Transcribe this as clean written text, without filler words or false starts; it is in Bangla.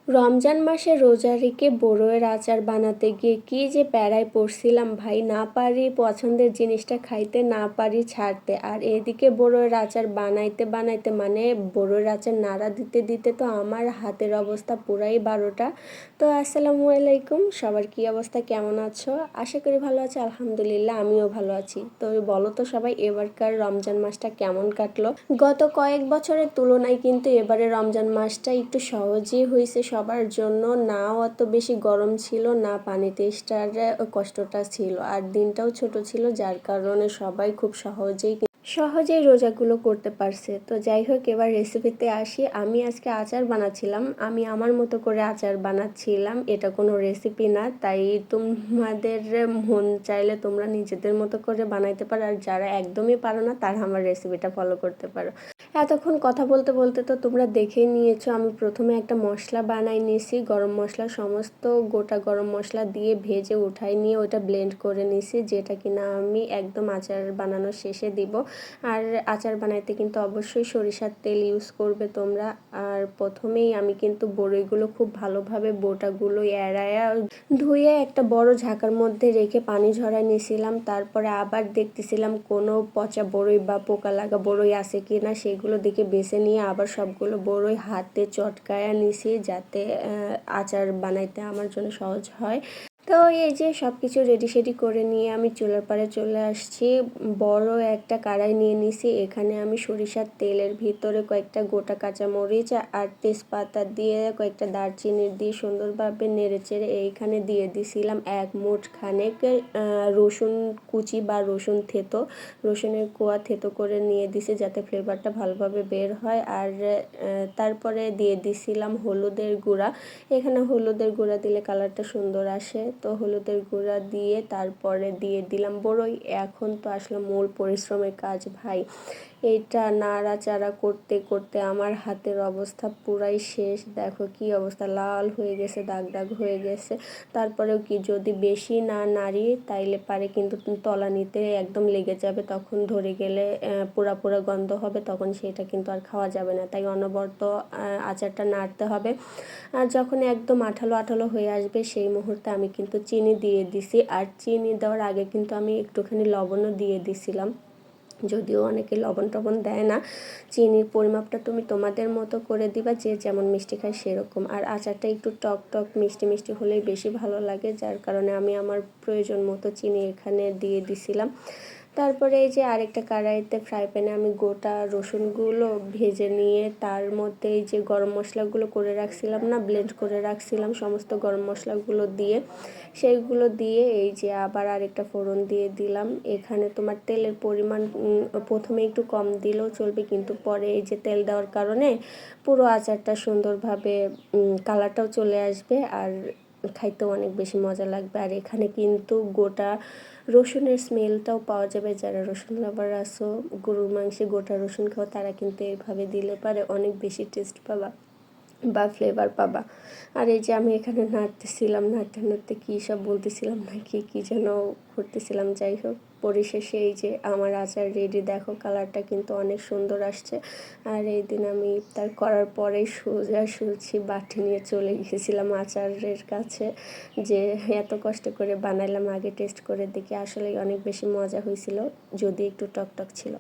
রমজান মাসে রোজা রেখে বড়ইয়ের আচার বানাতে গিয়ে কি যে প্যারায় পড়ছিলাম ভাই, না পারি পছন্দের জিনিসটা খাইতে, না পারি ছাড়তে। আর এদিকে বড়ইয়ের আচার বানাইতে বানাইতে মানে বড়ইয়ের আচার নাড়া দিতে দিতে তো আমার হাতের অবস্থা পুরাই 12টা। তো আসসালামু আলাইকুম, সবার কি অবস্থা, কেমন আছো? আশা করি ভালো আছো। আলহামদুলিল্লাহ, আমিও ভালো আছি। তো বলো তো সবাই, এবারকার রমজান মাসটা কেমন কাটলো? গত কয়েক বছরের তুলনায় কিন্তু এবারে রমজান মাসটা একটু সহজই হয়েছে সবার জন্য। না অত বেশি গরম ছিল, না পানি তেষ্টার কষ্টটা ছিল, আর দিনটাও ছোট ছিল, যার কারণে সবাই খুব সহজেই রোজাগুলো করতে পারছে। তো যাই হোক, এবার রেসিপিতে আসি। আমি আজকে আচার বানাচ্ছিলাম, আমি আমার মতো করে আচার বানাচ্ছিলাম, এটা কোনো রেসিপি না। তাই তোমাদের মন চাইলে তোমরা নিজেদের মতো করে বানাইতে পারো, আর যারা একদমই পারো না তারা আমার রেসিপিটা ফলো করতে পারো। এতক্ষণ কথা বলতে বলতে তো তোমরা দেখেই নিয়েছো, আমি প্রথমে একটা মশলা বানাই নিয়েছি। গরম মশলা, সমস্ত গোটা গরম মশলা দিয়ে ভেজে উঠাই নিয়ে ওটা ব্লেন্ড করে নিয়েছি, যেটা কিনা আমি একদম আচার বানানোর শেষে দিব। আর আচার বানাইতে কিন্তু অবশ্যই সরিষার তেল ইউজ করবে তোমরা। আর প্রথমেই আমি কিন্তু বড়ইগুলো খুব ভালোভাবে বোটাগুলো এড়ায়া ধুয়ে একটা বড় ঝাঁকার মধ্যে রেখে পানি ঝরায় নিয়েছিলাম। তারপরে আবার দেখতেছিলাম কোনো পচা বড়ই বা পোকা লাগা বড়ই আছে কি না, সেগুলো দেখে বেছে নিয়ে আবার সবগুলো বড়ই হাতে চটকায়া নিছি, যাতে আচার বানাইতে আমার জন্য সহজ হয়। তো এই যে সব কিছু রেডি সেডি করে নিয়ে আমি চুলার পাড়ে চলে আসছি। বড় একটা কড়াই নিয়ে নিছি, এখানে আমি সরিষার তেলের ভিতরে কয়েকটা গোটা কাঁচামরিচ আর তেজপাতা দিয়ে কয়েকটা দারচিনি দিয়ে সুন্দরভাবে নেড়েচেড়ে এইখানে দিয়ে দিছিলাম 1 মুঠ খানেক রসুন কুচি বা রসুন থেতো, রসুনের কোয়া থেতো করে নিয়ে দিছি, যাতে ফ্লেভারটা ভালোভাবে বের হয়। আর তারপরে দিয়ে দিছিলাম হলুদের গুঁড়া। এখানে হলুদের গুঁড়া দিলে কালারটা সুন্দর আসে, তো হলুদের গুঁড়া দিয়ে তারপরে দিয়ে দিলাম বড়ই। এখন তো আসলে মূল পরিশ্রমের কাজ ভাই, এইটা নাড়াচাড়া করতে করতে আমার হাতের অবস্থা পুরাই শেষ। দেখো কি অবস্থা, লাল হয়ে গেছে, দাগ দাগ হয়ে গেছে। তারপরেও কি, যদি বেশি না নাড়ি তাইলে পারে কিন্তু তলানিতে একদম লেগে যাবে, তখন ধরে গেলে পোড়া পোড়া গন্ধ হবে, তখন সেটা কিন্তু আর খাওয়া যাবে না। তাই অনবরত আচারটা নাড়তে হবে। আর যখন একদম আঠালো আঠালো হয়ে আসবে সেই মুহূর্তে আমি কিন্তু চিনি দিয়ে দিছি। আর চিনি দেওয়ার আগে কিন্তু আমি একটুখানি লবণও দিয়ে দিছিলাম, যদিও অনেকে লবণ টবণ দেয় না। চিনির পরিমাপটা তুমি তোমাদের মতো করে দিবা, যে যেমন মিষ্টি খায় সেরকম। আর আচারটা একটু টক টক মিষ্টি মিষ্টি হলেই বেশি ভালো লাগে, যার কারণে আমি আমার প্রয়োজন মতো চিনি এখানে দিয়ে দিছিলাম। তারপরে এই যে আরেকটা কড়াইতে ফ্রাই প্যানে আমি গোটা রসুনগুলো ভেজে নিয়ে তার মধ্যে এই যে গরম মশলাগুলো করে রাখছিলাম না, ব্লেন্ড করে রাখছিলাম সমস্ত গরম মশলাগুলো দিয়ে, সেইগুলো দিয়ে এই যে আবার আরেকটা ফোড়ন দিয়ে দিলাম। এখানে তোমার তেলের পরিমাণ প্রথমে একটু কম দিলেও চলবে, কিন্তু পরে এই যে তেল দেওয়ার কারণে পুরো আচারটা সুন্দরভাবে কালারটাও চলে আসবে, আর খাইতেও অনেক বেশি মজা লাগবে। আর এখানে কিন্তু গোটা রসুনের স্মেলটাও পাওয়া যাবে। যারা রসুন লাভার আছো, গরুর মাংসে গোটা রসুন খাও, তারা কিন্তু এইভাবে দিলে পারে অনেক বেশি টেস্ট পাবা বা ফ্লেভার পাবা। আর এই যে আমি এখানে নাড়তেছিলাম, নাড়তে নাড়তে কী সব বলতেছিলাম না কি যেন করতেছিলাম। যাই হোক, পরিশেষে এই যে আমার আচার রেডি। দেখো কালারটা কিন্তু অনেক সুন্দর আসছে। আর এই দিন আমি ইফতার করার পরেই সোজাসুজি বাটি নিয়ে চলে গিয়েছিলাম আচারের কাছে, যে এত কষ্ট করে বানাইলাম, আগে টেস্ট করে দেখি আসলে অনেক বেশি মজা হয়েছিল, যদি একটু টক টক ছিল।